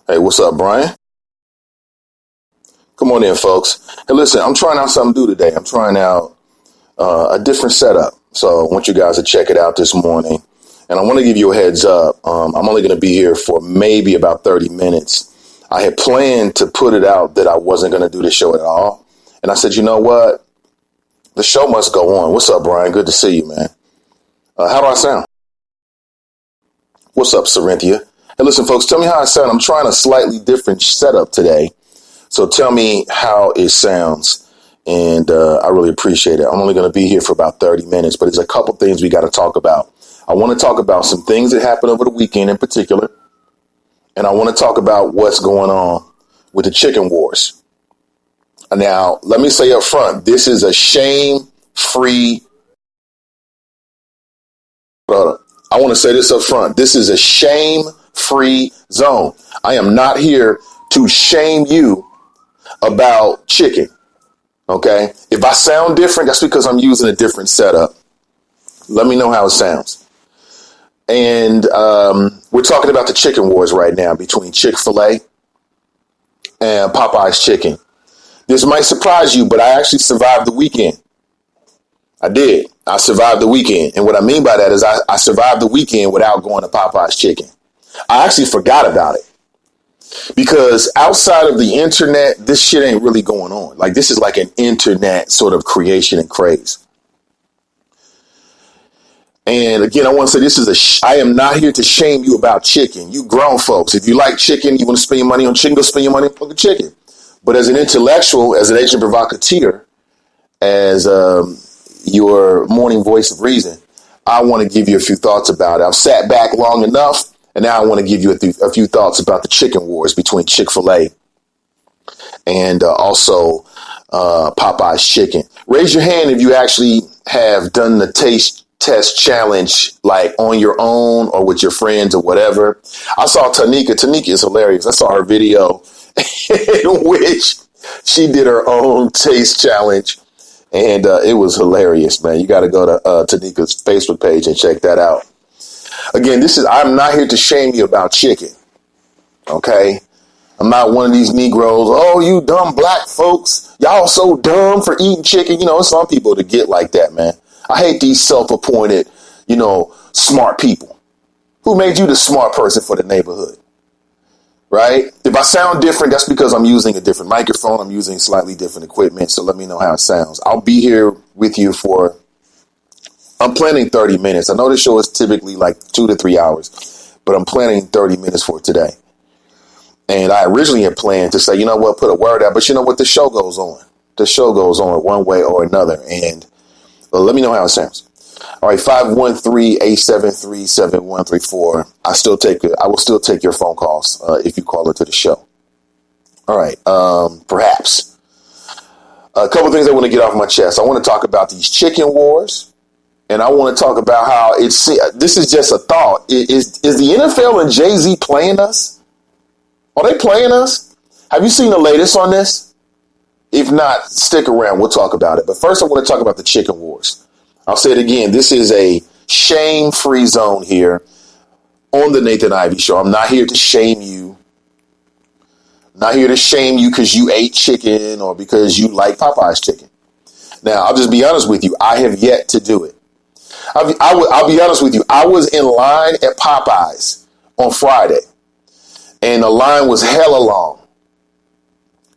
Hey, what's up, Brian? Come on in, folks. Hey, listen, I'm trying out something new today. I'm trying out a different setup. So I want you guys to check it out this morning. And I want to give you a heads up. I'm only going to be here for maybe about 30 minutes. I had planned to put it out that I wasn't going to do the show at all. And I said, you know what? The show must go on. What's up, Brian? Good to see you, man. How do I sound? What's up, Sarinthia? Hey, listen, folks, tell me how I sound. I'm trying a slightly different setup today. So tell me how it sounds. And I really appreciate it. I'm only going to be here for about 30 minutes, but there's a couple things we got to talk about. I want to talk about some things that happened over the weekend in particular. And I want to talk about what's going on with the chicken wars. Now, let me say up front, this is a shame-free. I want to say this up front. This is a shame-free zone. I am not here to shame you about chicken. Okay. If I sound different, that's because I'm using a different setup. Let me know how it sounds. And we're talking about the chicken wars right now between Chick-fil-A and Popeye's Chicken. This might surprise you, but I actually survived the weekend. I did. I survived the weekend. And what I mean by that is I survived the weekend without going to Popeye's Chicken. I actually forgot about it. Because outside of the internet, this shit ain't really going on. Like, this is like an internet sort of creation and craze. And again, I want to say this is I am not here to shame you about chicken. You grown folks. If you like chicken, you want to spend your money on chicken, go spend your money on fucking chicken. But as an intellectual, as an agent provocateur, as your morning voice of reason, I want to give you a few thoughts about it. I've sat back long enough. And now I want to give you a few thoughts about the chicken wars between Chick-fil-A and also Popeye's Chicken. Raise your hand if you actually have done the taste test challenge, like on your own or with your friends or whatever. I saw Tanika. Tanika is hilarious. I saw her video in which she did her own taste challenge. And it was hilarious, man. You got to go to Tanika's Facebook page and check that out. Again, I'm not here to shame you about chicken. Okay. I'm not one of these Negroes. Oh, you dumb black folks. Y'all so dumb for eating chicken. You know, some people to get like that, man. I hate these self-appointed, smart people. Who made you the smart person for the neighborhood? Right? If I sound different, that's because I'm using a different microphone. I'm using slightly different equipment. So let me know how it sounds. I'll be here with you I'm planning 30 minutes. I know the show is typically like 2 to 3 hours, but I'm planning 30 minutes for today. And I originally had planned to say, you know what, put a word out. But you know what? The show goes on. The show goes on one way or another. And let me know how it sounds. All right, 513-873-7134. I will still take your phone calls if you call into the show. All right, perhaps. A couple of things I want to get off my chest. I want to talk about these chicken wars. And I want to talk about how this is just a thought. Is the NFL and Jay-Z playing us? Are they playing us? Have you seen the latest on this? If not, stick around. We'll talk about it. But first, I want to talk about the chicken wars. I'll say it again. This is a shame-free zone here on the Nathan Ivey Show. I'm not here to shame you. I'm not here to shame you because you ate chicken or because you like Popeye's chicken. Now, I'll just be honest with you. I have yet to do it. I'll be honest with you. I was in line at Popeyes on Friday, and the line was hella long.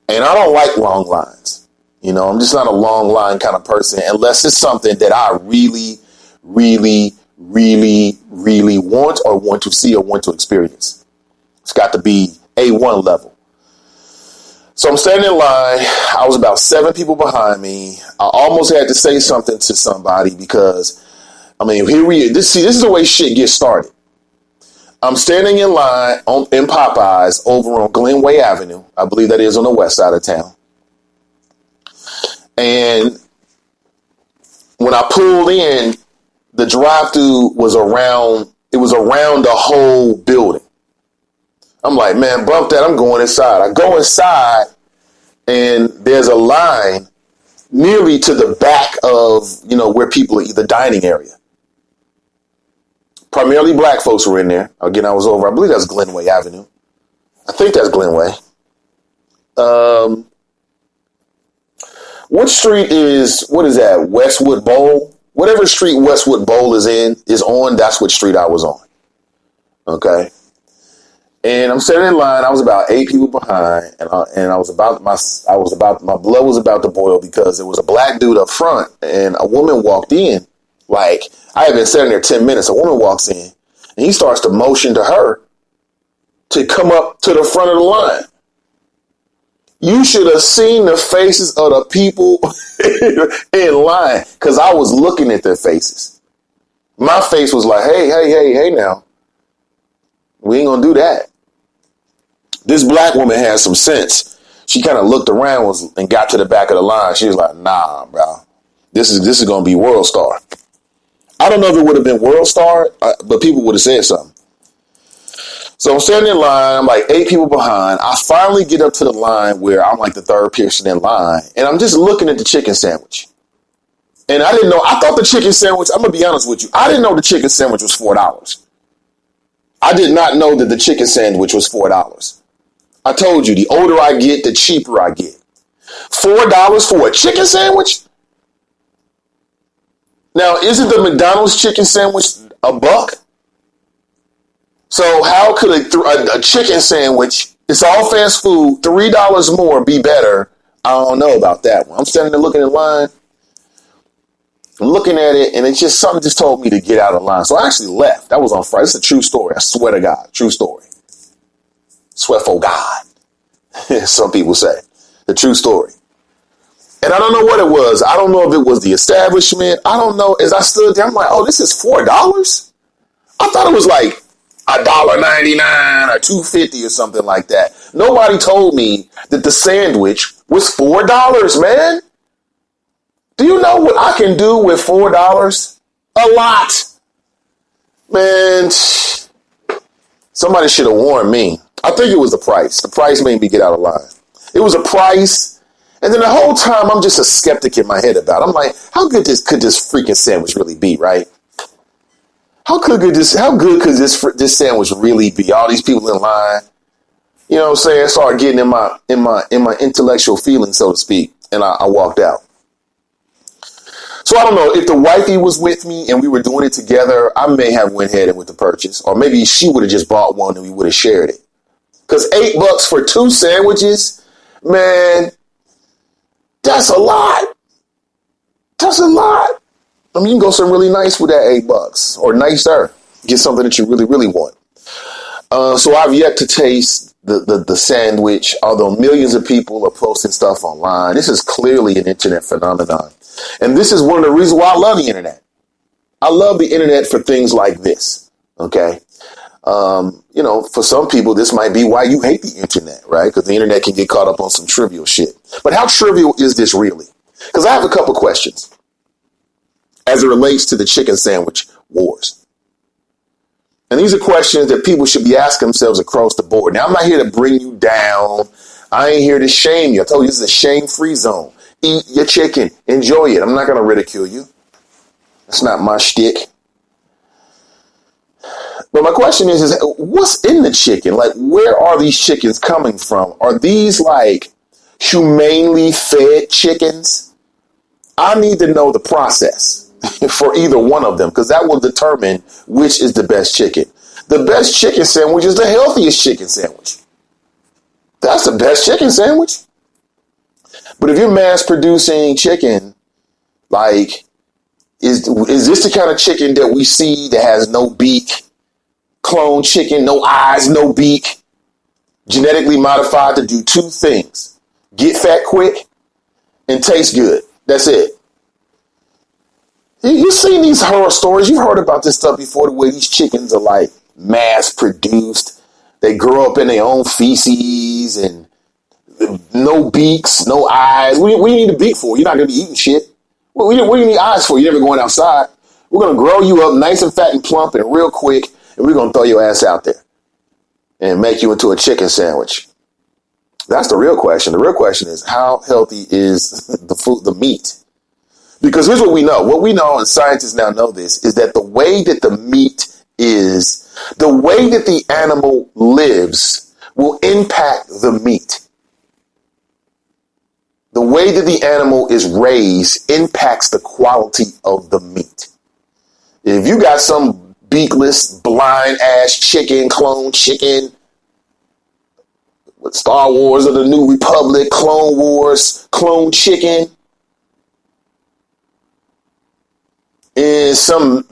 And I don't like long lines. I'm just not a long line kind of person unless it's something that I really, really, really, really want to see or want to experience. It's got to be A1 level. So I'm standing in line. I was about 7 people behind me. I almost had to say something to somebody because this is the way shit gets started. I'm standing in line in Popeyes over on Glenway Avenue. I believe that is on the west side of town. And when I pulled in, the drive-thru was around the whole building. I'm like, man, bump that. I'm going inside. I go inside and there's a line nearly to the back of, where people eat, the dining area. Primarily black folks were in there. Again, I believe that's Glenway Avenue. I think that's Glenway. What street what is that? Westwood Bowl? Whatever street Westwood Bowl is on, that's what street I was on. Okay. And I'm sitting in line. I was about 8 people behind, and my blood was about to boil because there was a black dude up front, and a woman walked in. Like, I had been sitting there 10 minutes. A woman walks in, and he starts to motion to her to come up to the front of the line. You should have seen the faces of the people in line, because I was looking at their faces. My face was like, hey, now. We ain't gonna do that. This black woman had some sense. She kind of looked around and got to the back of the line. She was like, nah, bro. This is gonna be World Star. I don't know if it would have been World Star, but people would have said something. So I'm standing in line. I'm like 8 people behind. I finally get up to the line where I'm like the third person in line, and I'm just looking at the chicken sandwich. And I didn't know. I thought the chicken sandwich, I'm gonna be honest with you, I didn't know the chicken sandwich was $4. I did not know that the chicken sandwich was $4. I told you, the older I get, the cheaper I get. $4 for a chicken sandwich? Now, isn't the McDonald's chicken sandwich $1? So how could a chicken sandwich, it's all fast food, $3 more be better? I don't know about that one. I'm standing there looking in line. I'm looking at it, and it's just something just told me to get out of line. So I actually left. That was on Friday. It's a true story. I swear to God. True story. Swear for God. Some people say. The true story. And I don't know what it was. I don't know if it was the establishment. I don't know. As I stood there, I'm like, oh, this is $4? I thought it was like $1.99 or $2.50 or something like that. Nobody told me that the sandwich was $4, man. Do you know what I can do with $4? A lot. Man, somebody should have warned me. I think it was the price. The price made me get out of line. It was a price. And then the whole time I'm just a skeptic in my head about it. I'm like, how good could this freaking sandwich really be, right? How good could this sandwich really be? All these people in line. You know what I'm saying? I started getting in my intellectual feelings, so to speak. And I walked out. So I don't know if the wifey was with me and we were doing it together. I may have went ahead and with the purchase, or maybe she would have just bought one and we would have shared it. Because $8 for 2 sandwiches, man, that's a lot. That's a lot. I mean, you can go something really nice with that $8 or nicer. Get something that you really, really want. So I've yet to taste the sandwich, although millions of people are posting stuff online. This is clearly an internet phenomenon. And this is one of the reasons why I love the internet. I love the internet for things like this. Okay. For some people, this might be why you hate the internet, right? Because the internet can get caught up on some trivial shit. But how trivial is this really? Because I have a couple questions as it relates to the chicken sandwich wars. And these are questions that people should be asking themselves across the board. Now, I'm not here to bring you down. I ain't here to shame you. I told you this is a shame-free zone. Eat your chicken. Enjoy it. I'm not going to ridicule you. That's not my shtick. But my question is what's in the chicken? Like, where are these chickens coming from? Are these like humanely fed chickens? I need to know the process for either one of them, because that will determine which is the best chicken. The best chicken sandwich is the healthiest chicken sandwich. That's the best chicken sandwich. But if you're mass producing chicken, like, is this the kind of chicken that we see that has no beak? Clone chicken, no eyes, no beak, genetically modified to do 2 things: get fat quick and taste good. That's it. You've seen these horror stories. You've heard about this stuff before, the way these chickens are like mass produced. They grow up in their own feces and no beaks, no eyes. What do you need a beak for? You're not going to be eating shit. What do you need eyes for? You're never going outside. We're going to grow you up nice and fat and plump and real quick, and we're going to throw your ass out there and make you into a chicken sandwich. That's the real question. The real question is, how healthy is the food, the meat? Because here's what we know. What we know, and scientists now know this, is that the way that the meat is, the way that the animal lives will impact the meat. The way that the animal is raised impacts the quality of the meat. If you got some beakless, blind ass chicken, clone chicken, with Star Wars or the New Republic, Clone Wars, clone chicken, in some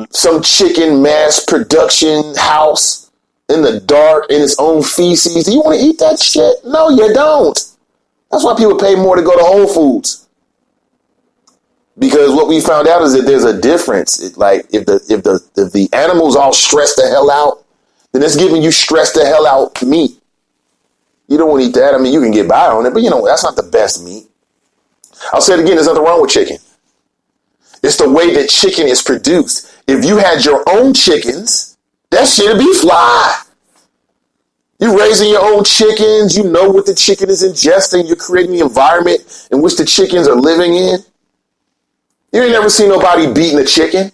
chicken mass production house in the dark in its own feces, do you want to eat that shit? No, you don't. That's why people pay more to go to Whole Foods. Because what we found out is that there's a difference. If the animal's all stressed the hell out, then it's giving you stressed the hell out meat. You don't want to eat that. I mean, you can get by on it, but that's not the best meat. I'll say it again, there's nothing wrong with chicken. It's the way that chicken is produced. If you had your own chickens, that shit'd be fly. You're raising your own chickens. You know what the chicken is ingesting. You're creating the environment in which the chickens are living in. You ain't never seen nobody beating a chicken.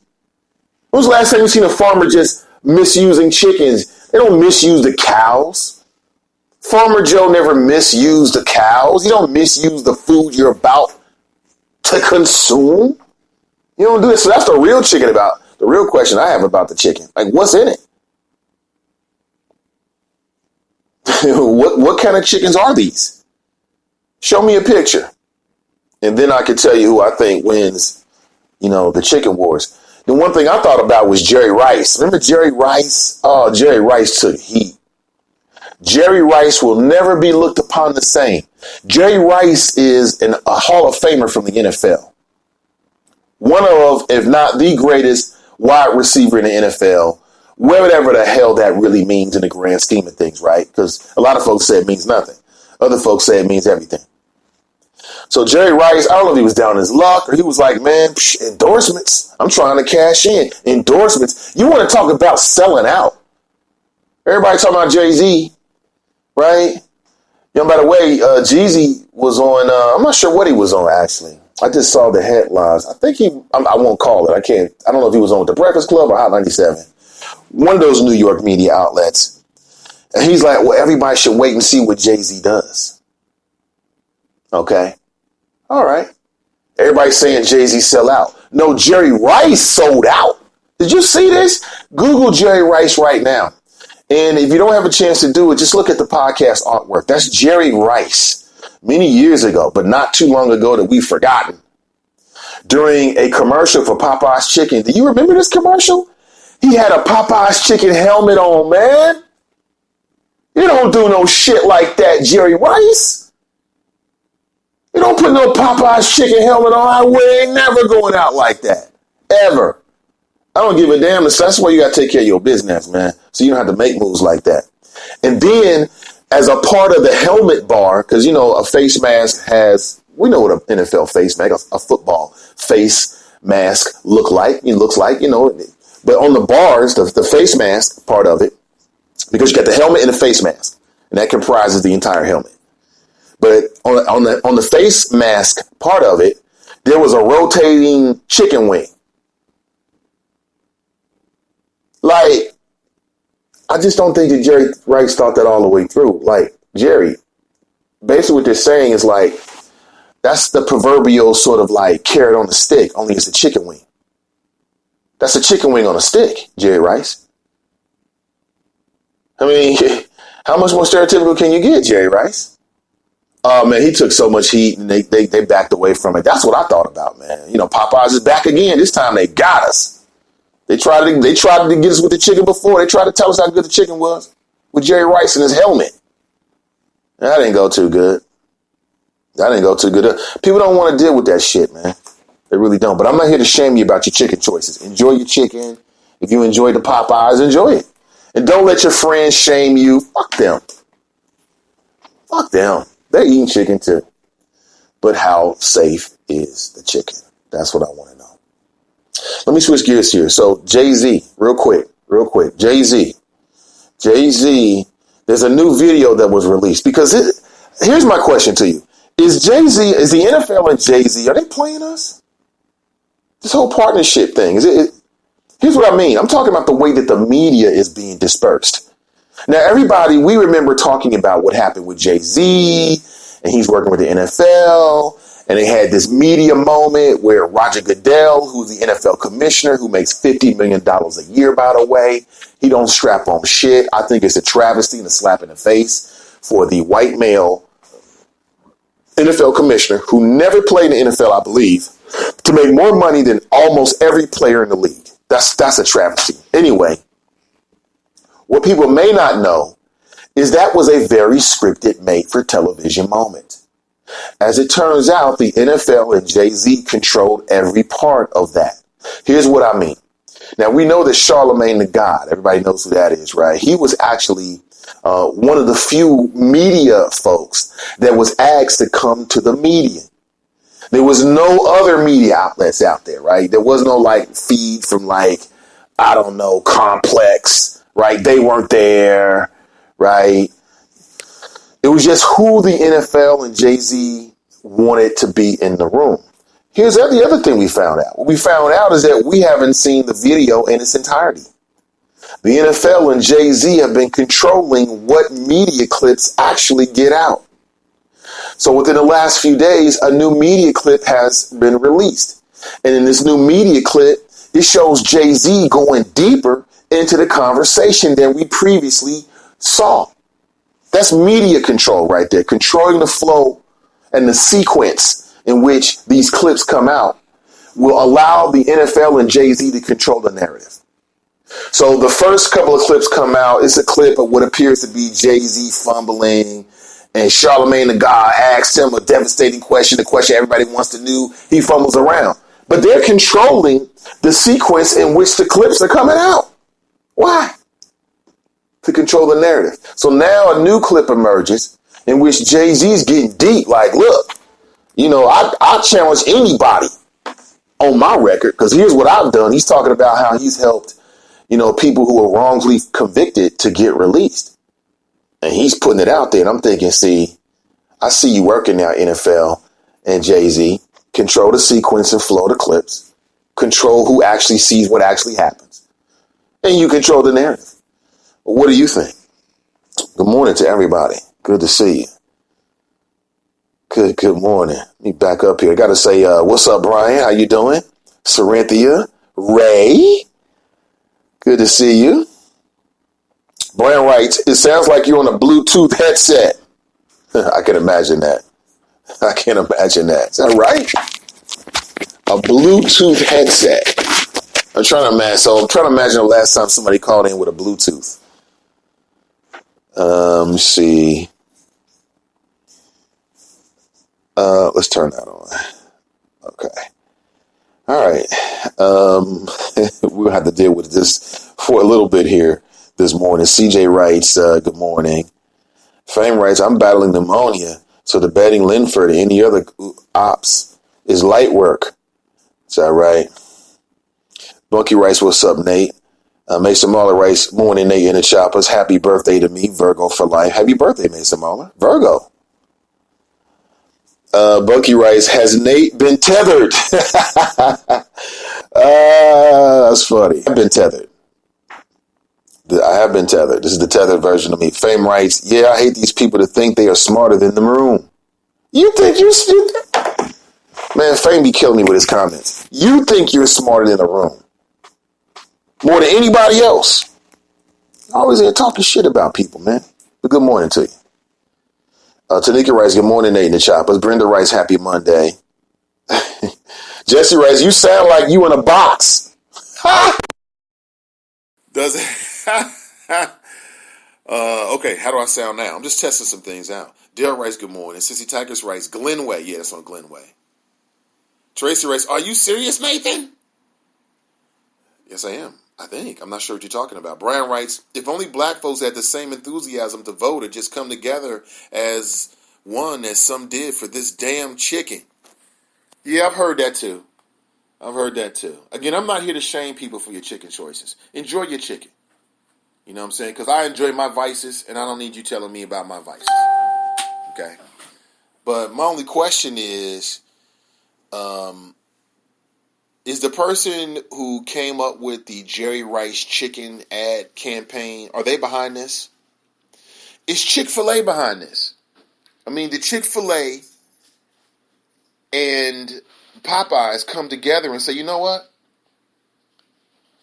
When was the last time you seen a farmer just misusing chickens? They don't misuse the cows. Farmer Joe never misused the cows. You don't misuse the food you're about to consume. You don't do this. So that's the real chicken about. The real question I have about the chicken. Like, what's in it? What kind of chickens are these? Show me a picture. And then I can tell you who I think wins, the chicken wars. The one thing I thought about was Jerry Rice. Remember Jerry Rice? Oh, Jerry Rice took heat. Jerry Rice will never be looked upon the same. Jerry Rice is a Hall of Famer from the NFL. One of, if not the greatest wide receiver in the NFL, whatever the hell that really means in the grand scheme of things, right? Because a lot of folks say it means nothing. Other folks say it means everything. So Jerry Rice, I don't know if he was down in his luck or he was like, man, endorsements. I'm trying to cash in. Endorsements. You want to talk about selling out. Everybody talking about Jay-Z, right? By the way, Jeezy was on, I'm not sure what he was on, actually. I just saw the headlines. I think I won't call it. I don't know if he was on The Breakfast Club or Hot 97. One of those New York media outlets. And he's like, well, everybody should wait and see what Jay-Z does. Okay. All right. Everybody's saying Jay-Z sell out. No, Jerry Rice sold out. Did you see this? Google Jerry Rice right now. And if you don't have a chance to do it, just look at the podcast artwork. That's Jerry Rice. Many years ago, but not too long ago that we've forgotten. During a commercial for Popeye's Chicken. Do you remember this commercial? He had a Popeye's Chicken helmet on, man. You don't do no shit like that, Jerry Rice. You don't put no Popeye's Chicken helmet on. We ain't never going out like that. Ever. I don't give a damn. That's why you got to take care of your business, man. So you don't have to make moves like that. And then, as a part of the helmet bar, because, a face mask we know what an NFL face mask, a football face mask looks like, but on the bars, the face mask part of it, because you got the helmet and the face mask, and that comprises the entire helmet. But on the face mask part of it, there was a rotating chicken wing. Like, I just don't think that Jerry Rice thought that all the way through. Like, Jerry, basically what they're saying is like, that's the proverbial sort of like carrot on the stick, only it's a chicken wing. That's a chicken wing on a stick, Jerry Rice. I mean, how much more stereotypical can you get, Jerry Rice? Oh, man, he took so much heat and they backed away from it. That's what I thought about, man. Popeyes is back again. This time they got us. They tried to get us with the chicken before. They tried to tell us how good the chicken was with Jerry Rice in his helmet. That didn't go too good. People don't want to deal with that shit, man. They really don't. But I'm not here to shame you about your chicken choices. Enjoy your chicken. If you enjoy the Popeyes, enjoy it. And don't let your friends shame you. Fuck them. They're eating chicken too. But how safe is the chicken? That's what I want to know. Let me switch gears here. So Jay-Z, real quick. Jay-Z, there's a new video that was released because here's my question to you. Is the NFL and Jay-Z, are they playing us? This whole partnership thing, here's what I mean. I'm talking about the way that the media is being dispersed. Now, everybody, we remember talking about what happened with Jay-Z, and he's working with the NFL, and they had this media moment where Roger Goodell, who's the NFL commissioner, who makes $50 million a year, by the way, he don't strap on shit. I think it's a travesty and a slap in the face for the white male NFL commissioner who never played in the NFL, I believe, to make more money than almost every player in the league. That's a travesty. Anyway, what people may not know is that was a very scripted, made-for-television moment. As it turns out, the NFL and Jay-Z controlled every part of that. Here's what I mean. Now, we know that Charlemagne the God, everybody knows who that is, right? He was actually one of the few media folks that was asked to come to the media. There was no other media outlets out there, right? There was no like feed from like, I don't know, Complex, right? They weren't there, right? It was just who the NFL and Jay-Z wanted to be in the room. Here's the other thing we found out. What we found out is that we haven't seen the video in its entirety. The NFL and Jay-Z have been controlling what media clips actually get out. So within the last few days, a new media clip has been released. And in this new media clip, it shows Jay-Z going deeper into the conversation than we previously saw. That's media control right there, controlling the flow and the sequence in which these clips come out will allow the NFL and Jay-Z to control the narrative. So the first couple of clips come out. It's a clip of what appears to be Jay-Z fumbling, and Charlemagne the God asks him a devastating question, the question everybody wants to know. He fumbles around. But they're controlling the sequence in which the clips are coming out. Why? To control the narrative. So now a new clip emerges in which Jay-Z's getting deep. Like, look, I challenge anybody on my record, because here's what I've done. He's talking about how he's helped, people who were wrongfully convicted to get released. And he's putting it out there. And I'm thinking, I see you working now, NFL and Jay-Z. Control the sequence and flow the clips. Control who actually sees what actually happens. And you control the narrative. What do you think? Good morning to everybody. Good to see you. Good morning. Let me back up here. I got to say, what's up, Brian? How you doing? Saranthia, Ray. Good to see you. Brian writes, it sounds like you're on a Bluetooth headset. I can imagine that. I can't imagine that. Is that right? A Bluetooth headset. I'm trying to imagine the last time somebody called in with a Bluetooth. Let's see. Let's turn that on. Okay. All right. We'll have to deal with this for a little bit here this morning. CJ writes, good morning. Fame writes, I'm battling pneumonia, so debating Linford and any other ops is light work. Is that right? Bunky writes, what's up, Nate? Mason Mahler writes, morning, Nate in the choppers. Happy birthday to me, Virgo for life. Happy birthday, Mason Mahler. Virgo. Bunky writes, has Nate been tethered? That's funny. I've been tethered. I have been tethered. This is the tethered version of me. Fame writes, yeah, I hate these people that think they are smarter than the room. You think you're stupid? Man, Fame be killing me with his comments. You think you're smarter than the room. More than anybody else. Always there talking shit about people, man. But good morning to you. Tanika writes, good morning, Nate and the Choppers. Brenda writes, happy Monday. Jesse writes, you sound like you in a box. Does it? Okay, how do I sound now? I'm just testing some things out. Dale writes, good morning. Sissy Tigers writes, Glenway. Yeah, that's on Glenway. Tracy writes, are you serious, Nathan? Yes, I am. I think. I'm not sure what you're talking about. Brian writes, if only black folks had the same enthusiasm to vote or just come together as one as some did for this damn chicken. Yeah, I've heard that too. Again, I'm not here to shame people for your chicken choices. Enjoy your chicken. You know what I'm saying? Because I enjoy my vices, and I don't need you telling me about my vices. Okay? But my only question is the person who came up with the Jerry Rice chicken ad campaign, are they behind this? Is Chick-fil-A behind this? I mean, the Chick-fil-A and Popeyes come together and say, you know what?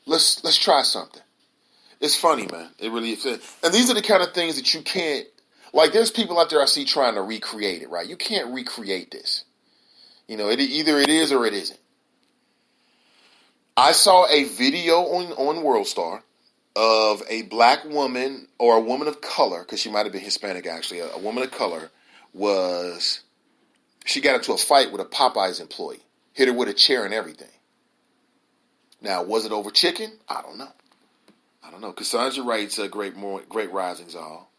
Let's try something. It's funny, man. It really is. And these are the kind of things that you can't, like, there's people out there I see trying to recreate it, right? You can't recreate this. Either it is or it isn't. I saw a video on WorldStar of a black woman or a woman of color, because she might have been Hispanic actually, a woman of color she got into a fight with a Popeyes employee, hit her with a chair and everything. Now, was it over chicken? I don't know. Cassandra writes, great risings all.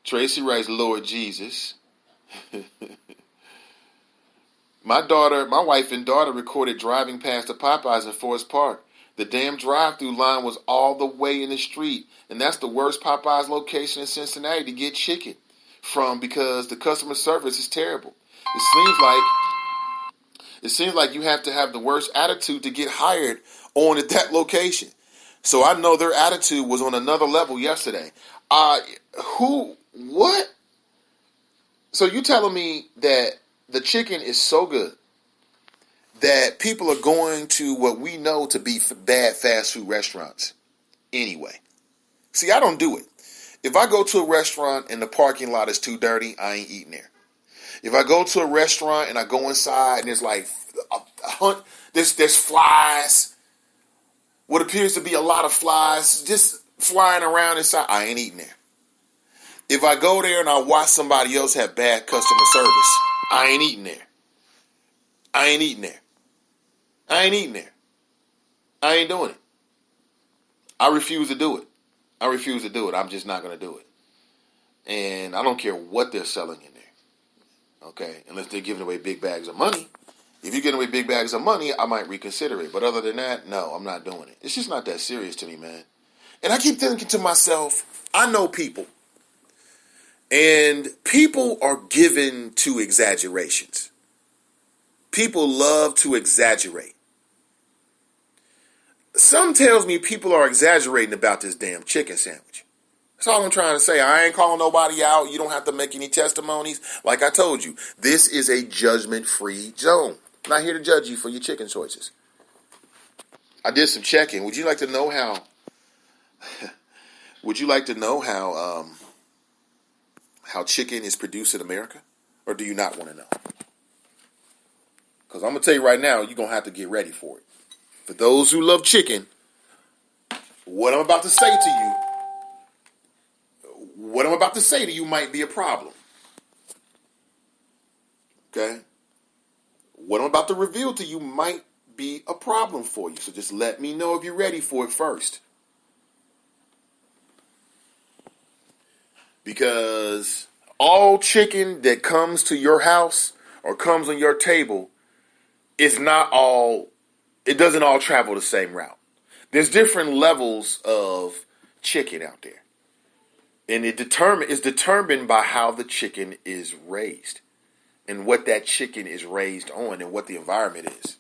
Tracy writes, Lord Jesus. My wife and daughter recorded driving past the Popeyes in Forest Park. The damn drive-through line was all the way in the street, and that's the worst Popeyes location in Cincinnati to get chicken from because the customer service is terrible. It seems like you have to have the worst attitude to get hired on at that location. So I know their attitude was on another level yesterday. What? So you telling me that the chicken is so good that people are going to what we know to be bad fast food restaurants anyway? See, I don't do it. If I go to a restaurant and the parking lot is too dirty, I ain't eating there. If I go to a restaurant and I go inside and there's like there's flies, what appears to be a lot of flies just flying around inside, I ain't eating there. If I go there and I watch somebody else have bad customer service, I ain't eating there. I ain't eating there. I ain't doing it. I refuse to do it. I'm just not going to do it. And I don't care what they're selling in there. Okay, unless they're giving away big bags of money. If you're giving away big bags of money, I might reconsider it. But other than that, no, I'm not doing it. It's just not that serious to me, man. And I keep thinking to myself, I know people. And people are given to exaggerations. People love to exaggerate. Some tells me people are exaggerating about this damn chicken sandwich. That's all I'm trying to say. I ain't calling nobody out. You don't have to make any testimonies. Like I told you, this is a judgment-free zone. I'm not here to judge you for your chicken choices. I did some checking. Would you like to know how? How chicken is produced in America, or do you not want to know? Because I'm gonna tell you right now, you're gonna have to get ready for it. For those who love chicken, what I'm about to say to you might be a problem. Okay? What I'm about to reveal to you might be a problem for you. So just let me know if you're ready for it first. Because all chicken that comes to your house or comes on your table is not all, it doesn't all travel the same route. There's different levels of chicken out there. And it's determined by how the chicken is raised and what that chicken is raised on and what the environment is.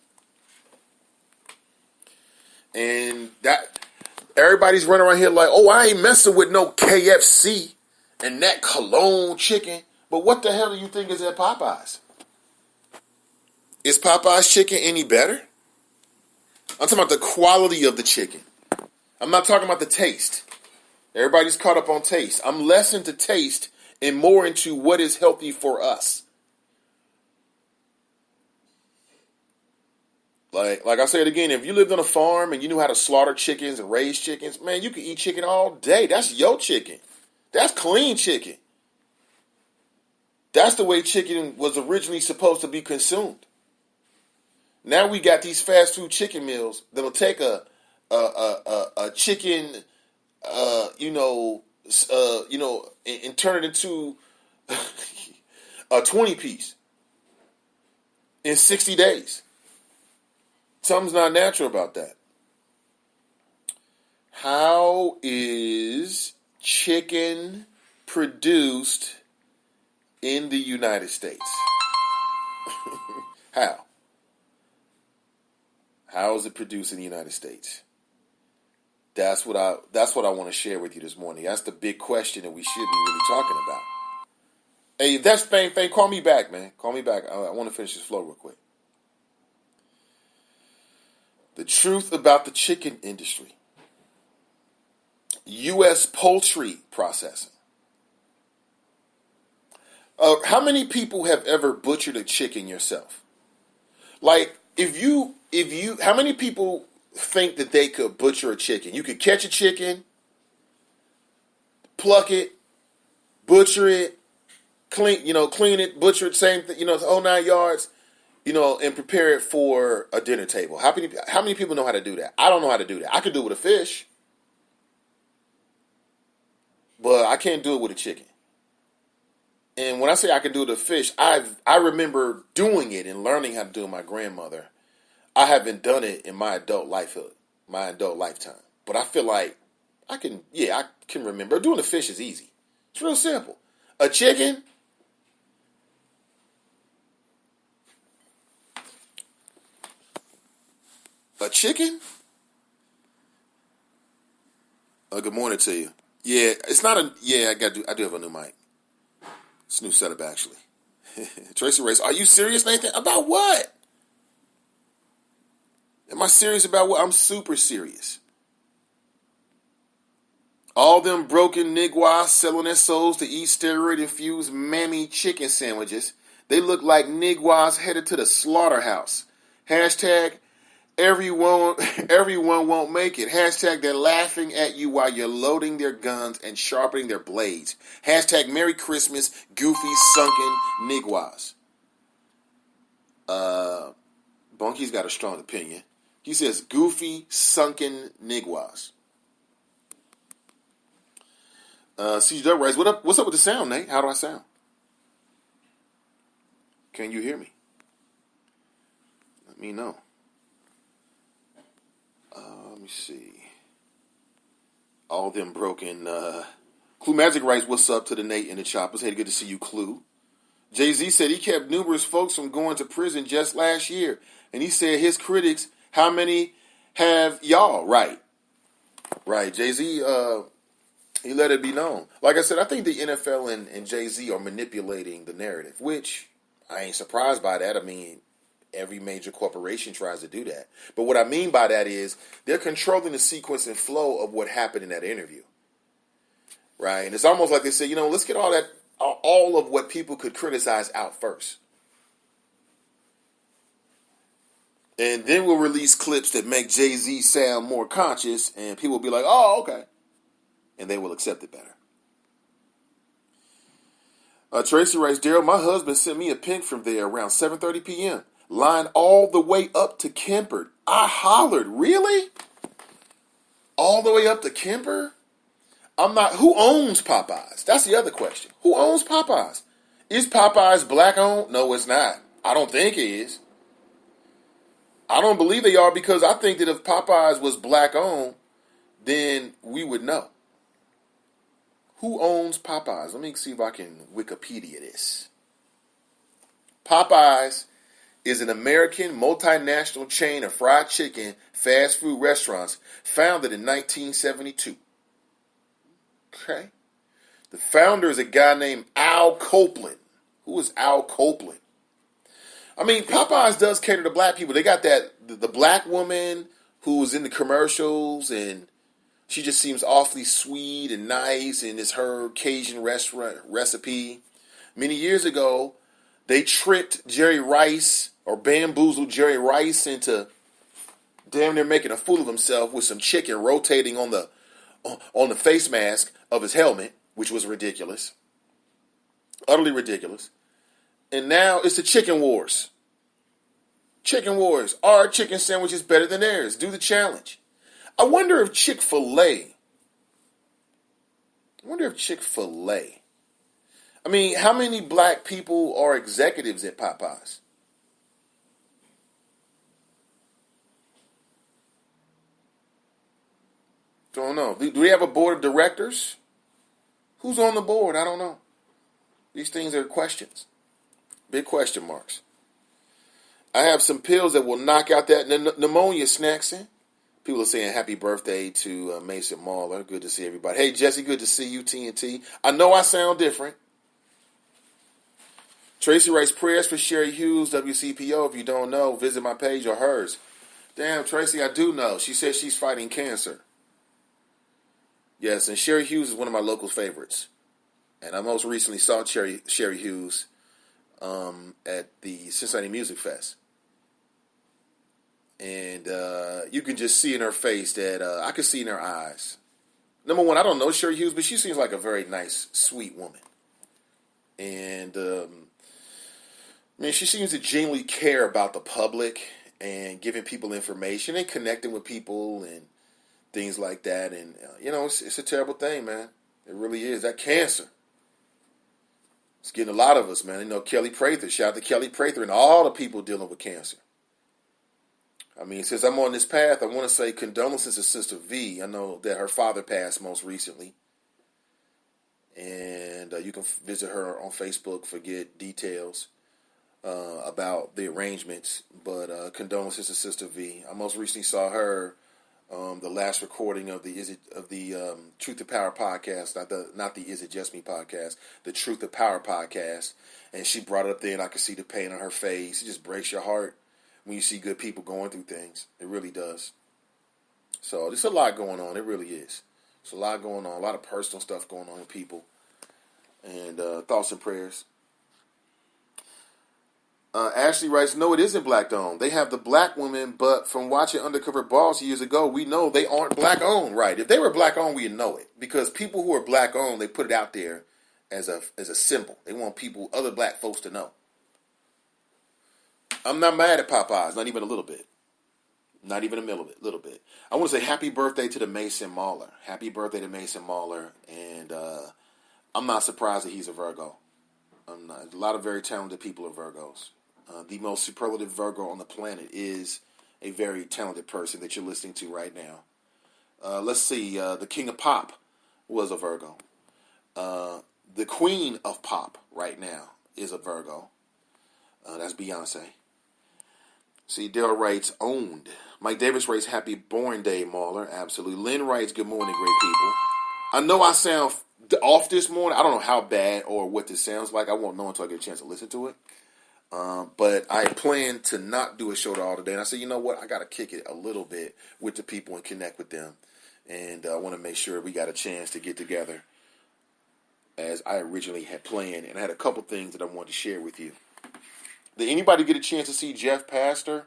And that everybody's running around here like, oh, I ain't messing with no KFC and that cologne chicken. But what the hell do you think is at Popeyes? Is Popeyes chicken any better? I'm talking about the quality of the chicken. I'm not talking about the taste. Everybody's caught up on taste. I'm less into taste and more into what is healthy for us. Like I said again, if you lived on a farm and you knew how to slaughter chickens and raise chickens, man, you could eat chicken all day. That's your chicken. That's clean chicken. That's the way chicken was originally supposed to be consumed. Now we got these fast food chicken meals that'll take a chicken, and turn it into a 20-piece in 60 days. Something's not natural about that. How is chicken produced in the United States? How? How is it produced in the United States? That's what I want to share with you this morning. That's the big question that we should be really talking about. Hey, if that's Fame, call me back, man. Call me back. I want to finish this flow real quick. The truth about the chicken industry. U.S. poultry processing. How many people have ever butchered a chicken yourself? Like, how many people think that they could butcher a chicken? You could catch a chicken, pluck it, butcher it, clean it, butcher it, same thing, the whole 9 yards, and prepare it for a dinner table. How many people know how to do that? I don't know how to do that. I could do it with a fish, but I can't do it with a chicken. And when I say I can do it with a fish, I remember doing it and learning how to do it with my grandmother. I haven't done it in my adult lifetime. But I feel like I can remember. Doing a fish is easy. It's real simple. A chicken, good morning to you. Yeah, it's not I do have a new mic. It's a new setup, actually. Tracy Race, are you serious, Nathan? About what? Am I serious about what? I'm super serious. All them broken niggas selling their souls to eat steroid-infused mammy chicken sandwiches. They look like niggas headed to the slaughterhouse. Hashtag everyone won't make it. Hashtag they're laughing at you while you're loading their guns and sharpening their blades. Hashtag Merry Christmas, goofy, sunken nigwas. Bunky's got a strong opinion. He says goofy, sunken nigwas. CW writes, what's up with the sound, Nate? How do I sound? Can you hear me? Let me know. Let me see. All them broken. Clue Magic writes, what's up to the Nate and the Choppers? Hey, good to see you, Clue. Jay-Z said he kept numerous folks from going to prison just last year. And he said his critics, how many have y'all? Right. Jay-Z, he let it be known. Like I said, I think the NFL and Jay-Z are manipulating the narrative, which I ain't surprised by that. I mean, every major corporation tries to do that. But what I mean by that is they're controlling the sequence and flow of what happened in that interview. Right? And it's almost like they say, let's get all of what people could criticize out first. And then we'll release clips that make Jay-Z sound more conscious, and people will be like, oh, okay. And they will accept it better. Tracy writes, Daryl, my husband sent me a ping from there around 7:30 p.m. Line all the way up to Kemper. I hollered, really? All the way up to Kemper? Who owns Popeyes? That's the other question. Who owns Popeyes? Is Popeyes black owned? No, it's not. I don't think it is. I don't believe they are, because I think that if Popeyes was black owned, then we would know. Who owns Popeyes? Let me see if I can Wikipedia this. Popeyes is an American multinational chain of fried chicken fast food restaurants founded in 1972. Okay. The founder is a guy named Al Copeland. Who is Al Copeland? I mean, Popeyes does cater to black people. They got the black woman who was in the commercials, and she just seems awfully sweet and nice, and it's her Cajun restaurant recipe. Many years ago, they tricked Jerry Rice, or bamboozled Jerry Rice, into damn near making a fool of himself with some chicken rotating on the face mask of his helmet, which was ridiculous. Utterly ridiculous. And now it's the chicken wars. Chicken wars. Our chicken sandwich is better than theirs. Do the challenge. I wonder if Chick-fil-A. I mean, how many black people are executives at Popeyes? Don't know. Do they have a board of directors? Who's on the board? I don't know. These things are questions. Big question marks. I have some pills that will knock out that pneumonia, Snackson. People are saying happy birthday to Mason Mahler. Good to see everybody. Hey, Jesse, good to see you, TNT. I know I sound different. Tracy writes prayers for Sherry Hughes, WCPO. If you don't know, visit my page or hers. Damn, Tracy, I do know. She says she's fighting cancer. Yes, and Sherry Hughes is one of my local favorites. And I most recently saw Sherry Hughes at the Cincinnati Music Fest. And you can just see in her face that I could see in her eyes. Number one, I don't know Sherry Hughes, but she seems like a very nice, sweet woman. And, she seems to genuinely care about the public and giving people information and connecting with people and things like that. And, it's a terrible thing, man. It really is. That cancer. It's getting a lot of us, man. Kelly Prather. Shout out to Kelly Prather and all the people dealing with cancer. Since I'm on this path, I want to say condolences to Sister V. I know that her father passed most recently. And you can visit her on Facebook for get details about the arrangements. But condolences to Sister V. I most recently saw her the last recording of the Truth to Power podcast, not the Is It Just Me podcast, the Truth to Power podcast. And she brought it up there, and I could see the pain on her face. It just breaks your heart when you see good people going through things. It really does. So there's a lot going on. It really is. There's a lot going on. A lot of personal stuff going on with people. And thoughts and prayers. Ashley writes, no, it isn't black-owned. They have the black women, but from watching Undercover Boss years ago, we know they aren't black-owned, right? If they were black-owned, we'd know it. Because people who are black-owned, they put it out there as a symbol. They want other black folks to know. I'm not mad at Popeyes, not even a little bit. Not even a little bit. I want to say happy birthday to the Mason Mahler. Happy birthday to Mason Mahler. And I'm not surprised that he's a Virgo. I'm not. A lot of very talented people are Virgos. The most superlative Virgo on the planet is a very talented person that you're listening to right now. Let's see. The King of Pop was a Virgo. The Queen of Pop right now is a Virgo. That's Beyonce. See, Daryl writes, owned. Mike Davis writes, happy born day, Mahler. Absolutely. Lynn writes, good morning, great people. I know I sound off this morning. I don't know how bad or what this sounds like. I won't know until I get a chance to listen to it. But I plan to not do a show all today. And I said, you know what? I got to kick it a little bit with the people and connect with them. And I want to make sure we got a chance to get together as I originally had planned. And I had a couple things that I wanted to share with you. Did anybody get a chance to see Jeff Pastor?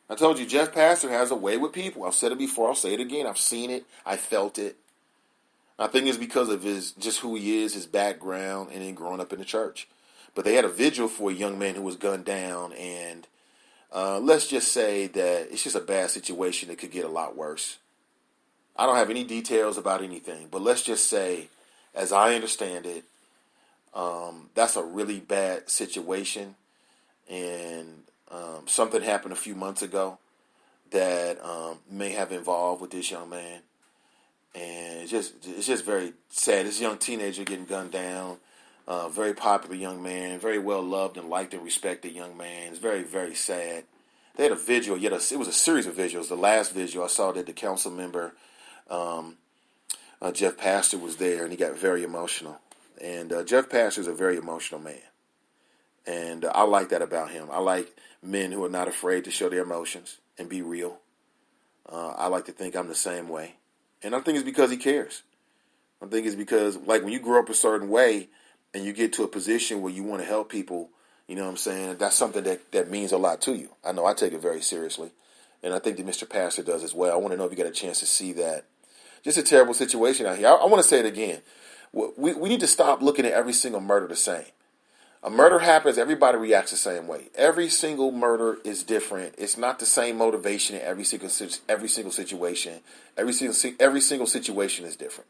I told you, Jeff Pastor has a way with people. I've said it before. I'll say it again. I've seen it. I felt it. I think it's because of just who he is, his background, and then growing up in the church. But they had a vigil for a young man who was gunned down, and let's just say that it's just a bad situation that could get a lot worse. I don't have any details about anything, but let's just say, as I understand it, that's a really bad situation. And something happened a few months ago that may have involved with this young man. And it's just very sad. This young teenager getting gunned down, very popular young man, very well loved and liked and respected young man. It's very, very sad. They had a vigil. It was a series of vigils. The last vigil, I saw that the council member, Jeff Pastor, was there, and he got very emotional. And Jeff Pastor is a very emotional man. And I like that about him. I like men who are not afraid to show their emotions and be real. I like to think I'm the same way. And I think it's because he cares. I think it's because, like, when you grow up a certain way and you get to a position where you want to help people, you know what I'm saying, that's something that means a lot to you. I know I take it very seriously. And I think that Mr. Pastor does as well. I want to know if you got a chance to see that. Just a terrible situation out here. I want to say it again. We need to stop looking at every single murder the same. A murder happens, everybody reacts the same way. Every single murder is different. It's not the same motivation in every single situation. Every single situation is different.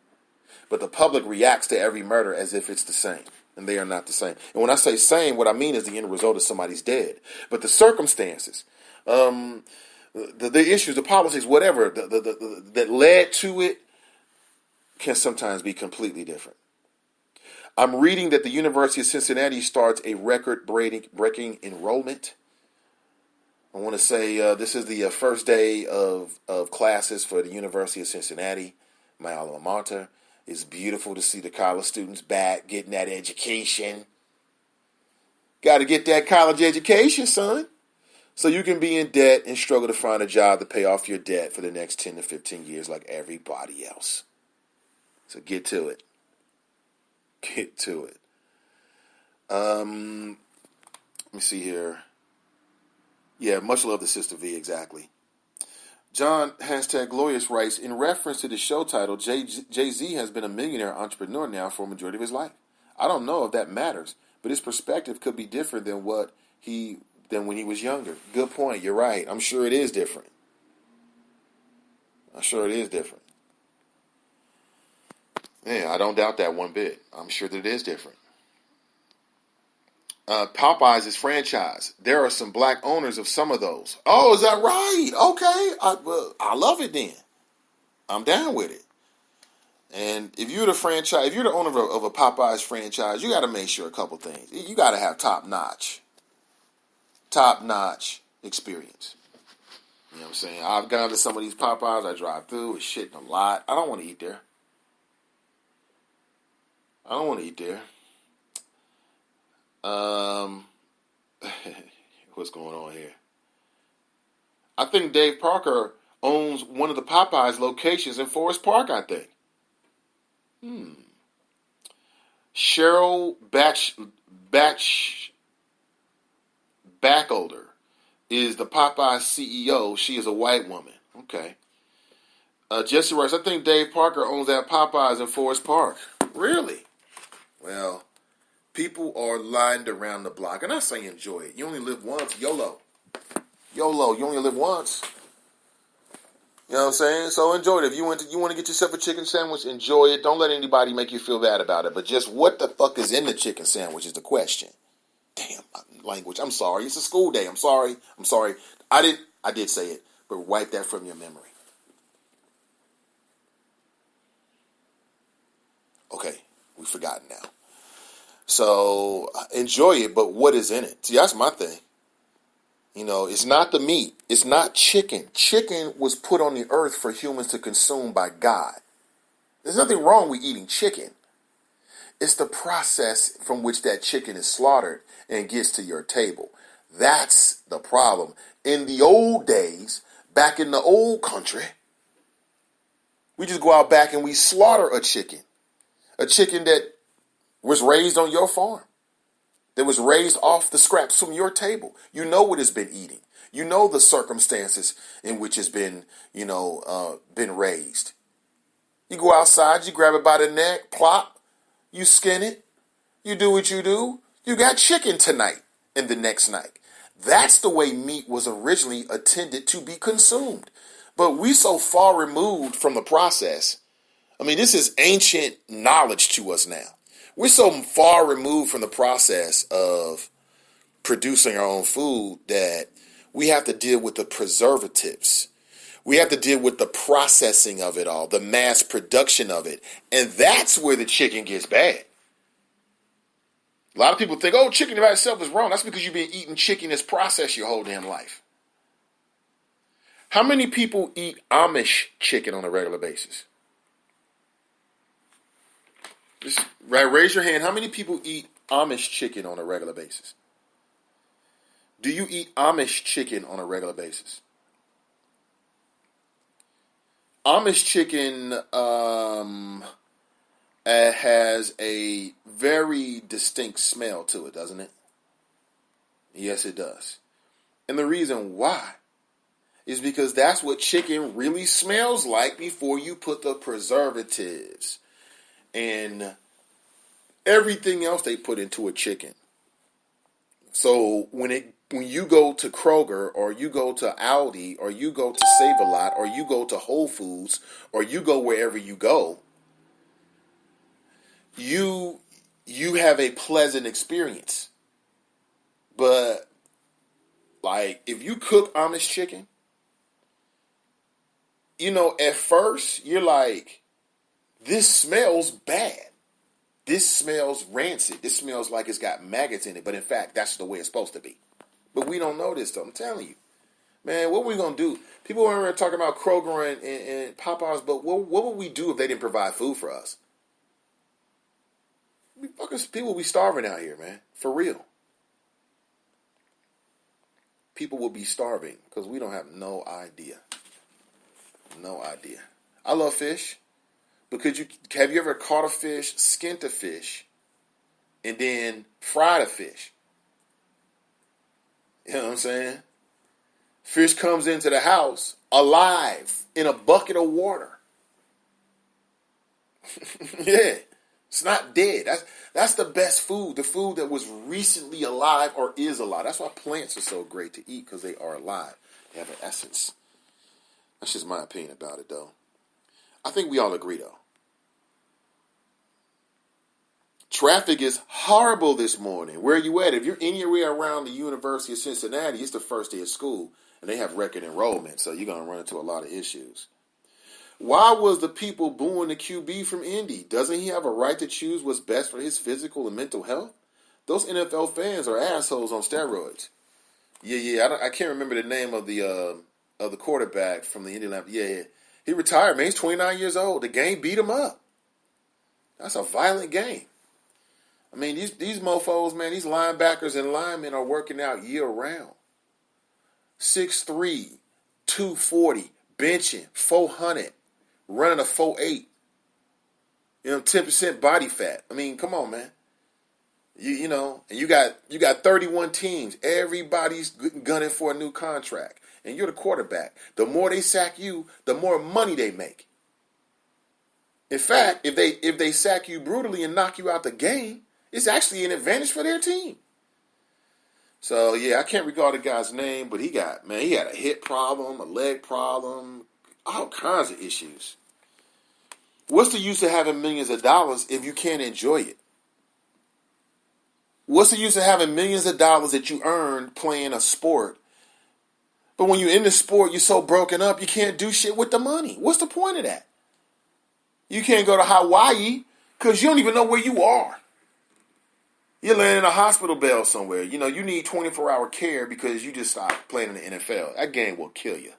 But the public reacts to every murder as if it's the same, and they are not the same. And when I say same, what I mean is the end result is somebody's dead. But the circumstances, the issues, the politics, whatever that led to it can sometimes be completely different. I'm reading that the University of Cincinnati starts a record-breaking enrollment I want to say this is the first day of classes for the University of Cincinnati, my alma mater. It's beautiful to see the college students back getting that education. Got to get that college education, son, so you can be in debt and struggle to find a job to pay off your debt for the next 10 to 15 years like everybody else. So get to it. Get to it. Let me see here. Yeah, much love to Sister V, exactly. John #Glorious writes, in reference to the show title, Jay-Z has been a millionaire entrepreneur now for a majority of his life. I don't know if that matters, but his perspective could be different than when he was younger. Good point. You're right. I'm sure it is different. Yeah, I don't doubt that one bit. I'm sure that it is different. Popeyes is franchise. There are some black owners of some of those. Oh, is that right? Okay. I love it then. I'm down with it. And if you're the owner of a Popeyes franchise, you got to make sure a couple things. You got to have top-notch experience. You know what I'm saying? I've gone to some of these Popeyes. I drive through. It's shit in a lot. I don't want to eat there. What's going on here? I think Dave Parker owns one of the Popeyes locations in Forest Park, I think. Cheryl Bacholder is the Popeyes CEO. She is a white woman. Okay. Jesse writes, I think Dave Parker owns that Popeyes in Forest Park. Really? Well, people are lined around the block. And I say enjoy it. You only live once. YOLO. You only live once. You know what I'm saying? So enjoy it. If you want to get yourself a chicken sandwich, enjoy it. Don't let anybody make you feel bad about it. But just what the fuck is in the chicken sandwich is the question. Damn, language. I'm sorry. It's a school day. I'm sorry. I did say it, but wipe that from your memory. Okay, we've forgotten now. So enjoy it, but what is in it? See, that's my thing. You know, it's not the meat. It's not chicken. Chicken was put on the earth for humans to consume by God. There's nothing wrong with eating chicken. It's the process from which that chicken is slaughtered and gets to your table. That's the problem. In the old days, back in the old country, we just go out back and we slaughter a chicken. A chicken that was raised on your farm. That was raised off the scraps from your table. You know what it's been eating. You know the circumstances in which it's been, been raised. You go outside, you grab it by the neck, plop, you skin it, you do what you do. You got chicken tonight and the next night. That's the way meat was originally intended to be consumed. But we so far removed from the process. I mean, this is ancient knowledge to us now. We're so far removed from the process of producing our own food that we have to deal with the preservatives. We have to deal with the processing of it all, the mass production of it. And that's where the chicken gets bad. A lot of people think, oh, chicken by itself is wrong. That's because you've been eating chicken as processed your whole damn life. How many people eat Amish chicken on a regular basis? Just raise your hand. How many people eat Amish chicken on a regular basis? Do you eat Amish chicken on a regular basis? Amish chicken has a very distinct smell to it, doesn't it? Yes, it does. And the reason why is because that's what chicken really smells like before you put the preservatives and everything else they put into a chicken. So when you go to Kroger or you go to Aldi or you go to Save-A-Lot or you go to Whole Foods or you go wherever you go, you have a pleasant experience. But like if you cook Amish chicken, at first you're like, this smells bad. This smells rancid. This smells like it's got maggots in it. But in fact, that's the way it's supposed to be. But we don't know this, though. I'm telling you. Man, what were we going to do? People were talking about Kroger and Popeyes, but what would we do if they didn't provide food for us? People will be starving out here, man. For real. People will be starving because we don't have no idea. No idea. I love fish, but have you ever caught a fish, skinned a fish, and then fried a fish? You know what I'm saying? Fish comes into the house alive in a bucket of water. Yeah, it's not dead. That's the best food. The food that was recently alive or is alive. That's why plants are so great to eat, because they are alive. They have an essence. That's just my opinion about it, though. I think we all agree, though. Traffic is horrible this morning. Where are you at? If you're anywhere around the University of Cincinnati, it's the first day of school, and they have record enrollment, so you're going to run into a lot of issues. Why was the people booing the QB from Indy? Doesn't he have a right to choose what's best for his physical and mental health? Those NFL fans are assholes on steroids. Yeah. I can't remember the name of the quarterback from the Indianapolis. Yeah. He retired, man. He's 29 years old. The game beat him up. That's a violent game. I mean, these mofos, man, these linebackers and linemen are working out year round. 6'3", 240, benching, 400, running a 4.8. 10% body fat. I mean, come on, man. You know, and you got 31 teams. Everybody's gunning for a new contract. And you're the quarterback. The more they sack you, the more money they make. In fact, if they sack you brutally and knock you out the game, it's actually an advantage for their team. So, yeah, I can't recall the guy's name, but he had a hip problem, a leg problem, all kinds of issues. What's the use of having millions of dollars if you can't enjoy it? What's the use of having millions of dollars that you earned playing a sport, but when you're in the sport, you're so broken up, you can't do shit with the money? What's the point of that? You can't go to Hawaii because you don't even know where you are. You're laying in a hospital bed somewhere. You know, you need 24-hour care because you just stopped playing in the NFL. That game will kill you.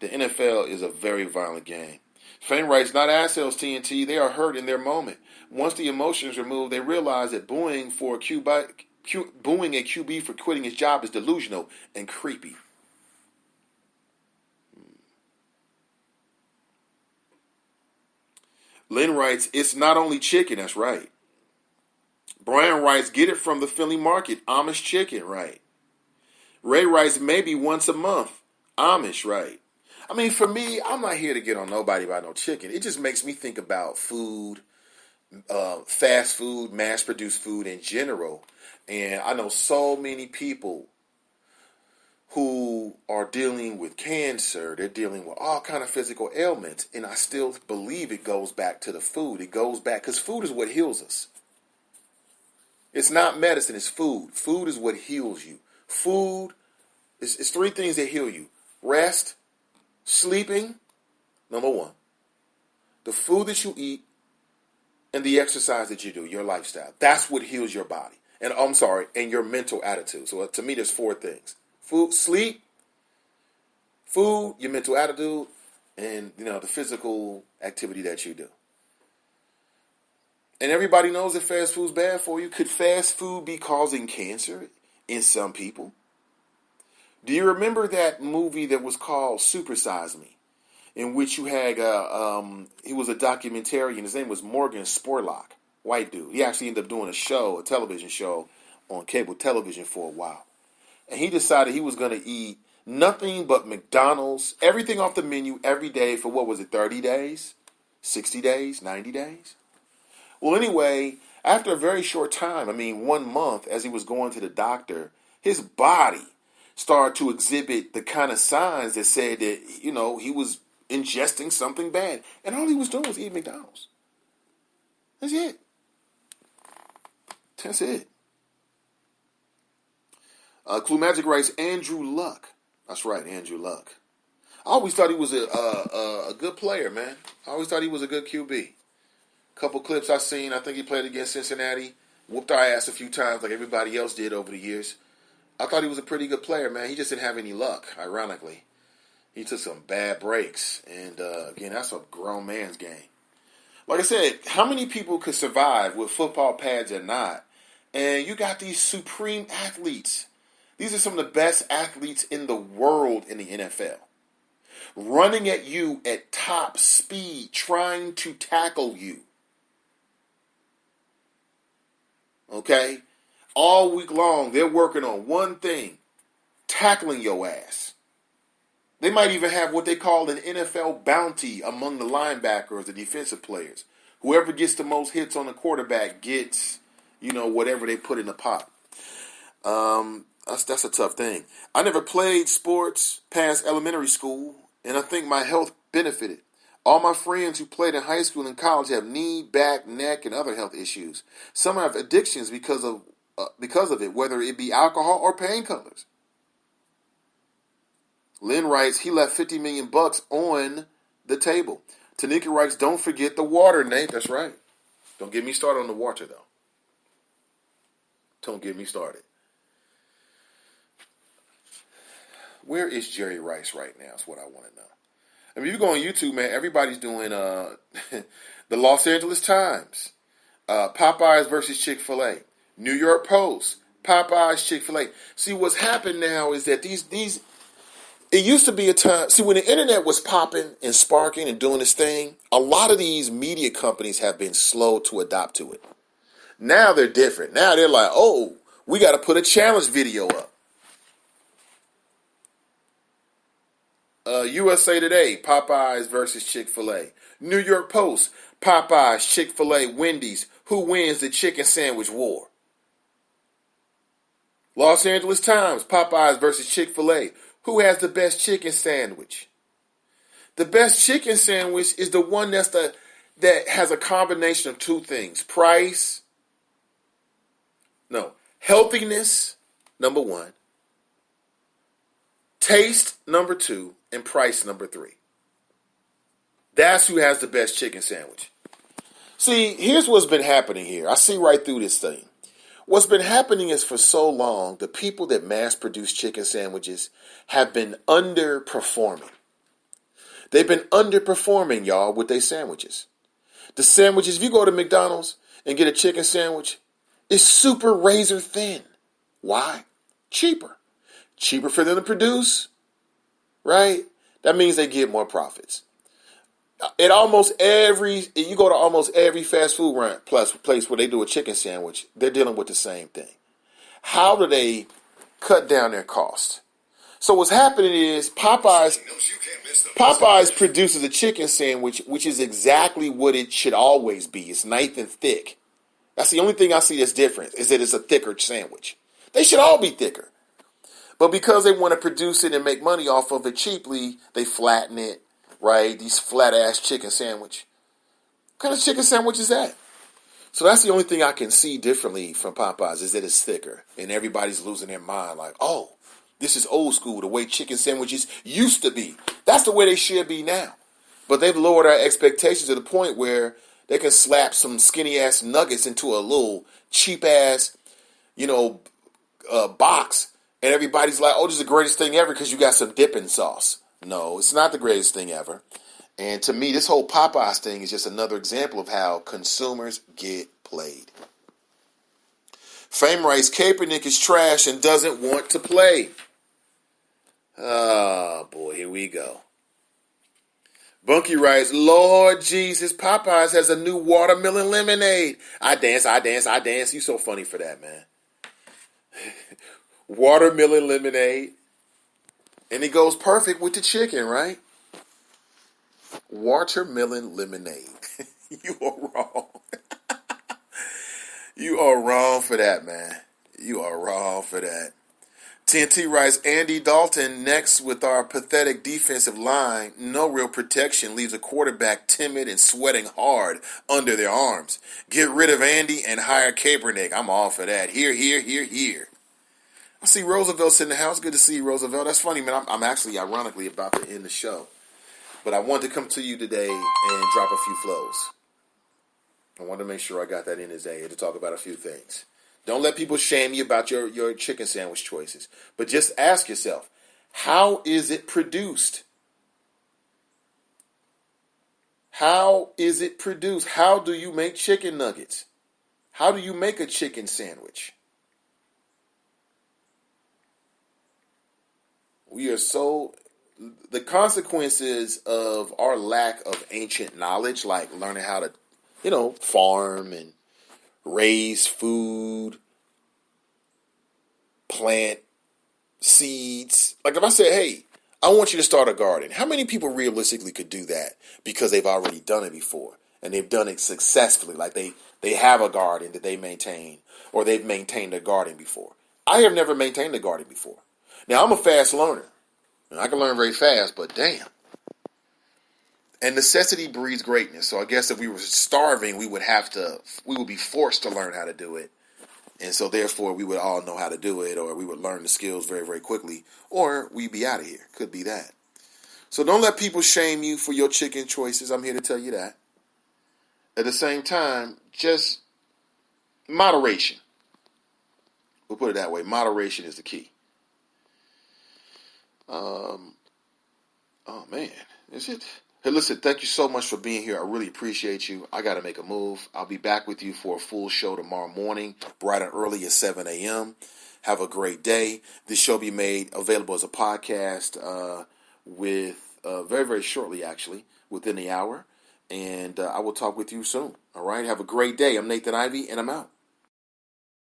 The NFL is a very violent game. Fame writes, not assholes, TNT. They are hurt in their moment. Once the emotions removed, they realize that booing a QB for quitting his job is delusional and creepy. Lynn writes, it's not only chicken. That's right. Brian writes, get it from the Philly market. Amish chicken, right. Ray writes, maybe once a month. Amish, right. I mean, for me, I'm not here to get on nobody about no chicken. It just makes me think about food, fast food, mass-produced food in general. And I know so many people who are dealing with cancer. They're dealing with all kind of physical ailments. And I still believe it goes back to the food. It goes back because food is what heals us. It's not medicine, it's food. Food is what heals you. Food, it's three things that heal you. Rest, sleeping, number one. The food that you eat, and the exercise that you do, your lifestyle. That's what heals your body. And and your mental attitude. So to me, there's four things. Food, sleep, food, your mental attitude, and the physical activity that you do. And everybody knows that fast food's bad for you. Could fast food be causing cancer in some people? Do you remember that movie that was called Super Size Me, in which you had he was a documentarian. His name was Morgan Spurlock, white dude. He actually ended up doing a television show on cable television for a while. And he decided he was going to eat nothing but McDonald's, everything off the menu every day for 30 days, 60 days, 90 days? Well, anyway, after a very short time, 1 month, as he was going to the doctor, his body started to exhibit the kind of signs that said that, he was ingesting something bad. And all he was doing was eating McDonald's. That's it. That's it. Clue Magic writes, Andrew Luck. That's right, Andrew Luck. I always thought he was a good player, man. I always thought he was a good QB. Couple clips I've seen. I think he played against Cincinnati. Whooped our ass a few times like everybody else did over the years. I thought he was a pretty good player, man. He just didn't have any luck, ironically. He took some bad breaks. And, again, that's a grown man's game. Like I said, how many people could survive with football pads or not? And you got these supreme athletes. These are some of the best athletes in the world in the NFL. Running at you at top speed, trying to tackle you. Okay? All week long, they're working on one thing, tackling your ass. They might even have what they call an NFL bounty among the linebackers, the defensive players. Whoever gets the most hits on the quarterback gets, whatever they put in the pot. That's a tough thing. I never played sports past elementary school, and I think my health benefited. All my friends who played in high school and college have knee, back, neck, and other health issues. Some have addictions because of it, whether it be alcohol or painkillers. Lynn writes, he left $50 million on the table. Tanika writes, don't forget the water, Nate. That's right. Don't get me started on the water, though. Don't get me started. Where is Jerry Rice right now is what I want to know. I mean, if you go on YouTube, man, everybody's doing the Los Angeles Times, Popeyes versus Chick-fil-A, New York Post, Popeyes, Chick-fil-A. See, what's happened now is that these it used to be a time, see, when the internet was popping and sparking and doing this thing, a lot of these media companies have been slow to adopt to it. Now they're different. Now they're like, oh, we got to put a challenge video up. USA Today, Popeyes versus Chick-fil-A. New York Post, Popeyes, Chick-fil-A, Wendy's. Who wins the chicken sandwich war? Los Angeles Times, Popeyes versus Chick-fil-A. Who has the best chicken sandwich? The best chicken sandwich is the one that has a combination of two things. Healthiness, number one. Taste, number two. And price, number three. That's who has the best chicken sandwich. See, here's what's been happening here. I see right through this thing. What's been happening is for so long, the people that mass produce chicken sandwiches have been underperforming. They've been underperforming, y'all, with their sandwiches. The sandwiches, if you go to McDonald's and get a chicken sandwich, it's super razor thin. Why? Cheaper. Cheaper for them to produce, right? That means they get more profits. You go to almost every fast food place where they do a chicken sandwich, they're dealing with the same thing. How do they cut down their cost? So what's happening is Popeyes produces a chicken sandwich, which is exactly what it should always be. It's nice and thick. That's the only thing I see that's different, is that it's a thicker sandwich. They should all be thicker. But because they want to produce it and make money off of it cheaply, they flatten it, right? These flat-ass chicken sandwich. What kind of chicken sandwich is that? So that's the only thing I can see differently from Popeyes, is that it's thicker. And everybody's losing their mind like, oh, this is old school, the way chicken sandwiches used to be. That's the way they should be now. But they've lowered our expectations to the point where they can slap some skinny-ass nuggets into a little cheap-ass, box. And everybody's like, oh, this is the greatest thing ever because you got some dipping sauce. No, it's not the greatest thing ever. And to me, this whole Popeyes thing is just another example of how consumers get played. Fame writes, Kaepernick is trash and doesn't want to play. Oh, boy, here we go. Bunky writes, Lord Jesus, Popeyes has a new watermelon lemonade. I dance. You so funny for that, man. Watermelon lemonade. And it goes perfect with the chicken, right? Watermelon lemonade. You are wrong. You are wrong for that, man. You are wrong for that. TNT writes, Andy Dalton next with our pathetic defensive line. No real protection leaves a quarterback timid and sweating hard under their arms. Get rid of Andy and hire Kaepernick. I'm all for that. Here. I see Roosevelt's in the house. Good to see you, Roosevelt. That's funny, man. I'm actually, ironically, about to end the show. But I wanted to come to you today and drop a few flows. I wanted to make sure I got that in today to talk about a few things. Don't let people shame you about your chicken sandwich choices. But just ask yourself, how is it produced? How is it produced? How do you make chicken nuggets? How do you make a chicken sandwich? We are so, the consequences of our lack of ancient knowledge, like learning how to, farm and raise food, plant seeds. Like if I said, hey, I want you to start a garden. How many people realistically could do that because they've already done it before and they've done it successfully? Like they have a garden that they maintain, or they've maintained a garden before. I have never maintained a garden before. Now I'm a fast learner and I can learn very fast, but damn. And necessity breeds greatness. So I guess if we were starving, we would be forced to learn how to do it. And so therefore we would all know how to do it, or we would learn the skills very, very quickly, or we'd be out of here. Could be that. So don't let people shame you for your chicken choices. I'm here to tell you that. At the same time, just moderation. We'll put it that way. Moderation is the key. Oh man, is it? Hey, listen, thank you so much for being here. I really appreciate you. I got to make a move. I'll be back with you for a full show tomorrow morning, bright and early at 7 a.m. Have a great day. This show will be made available as a podcast very, very shortly, actually, within the hour. And I will talk with you soon. All right? Have a great day. I'm Nathan Ivy, and I'm out.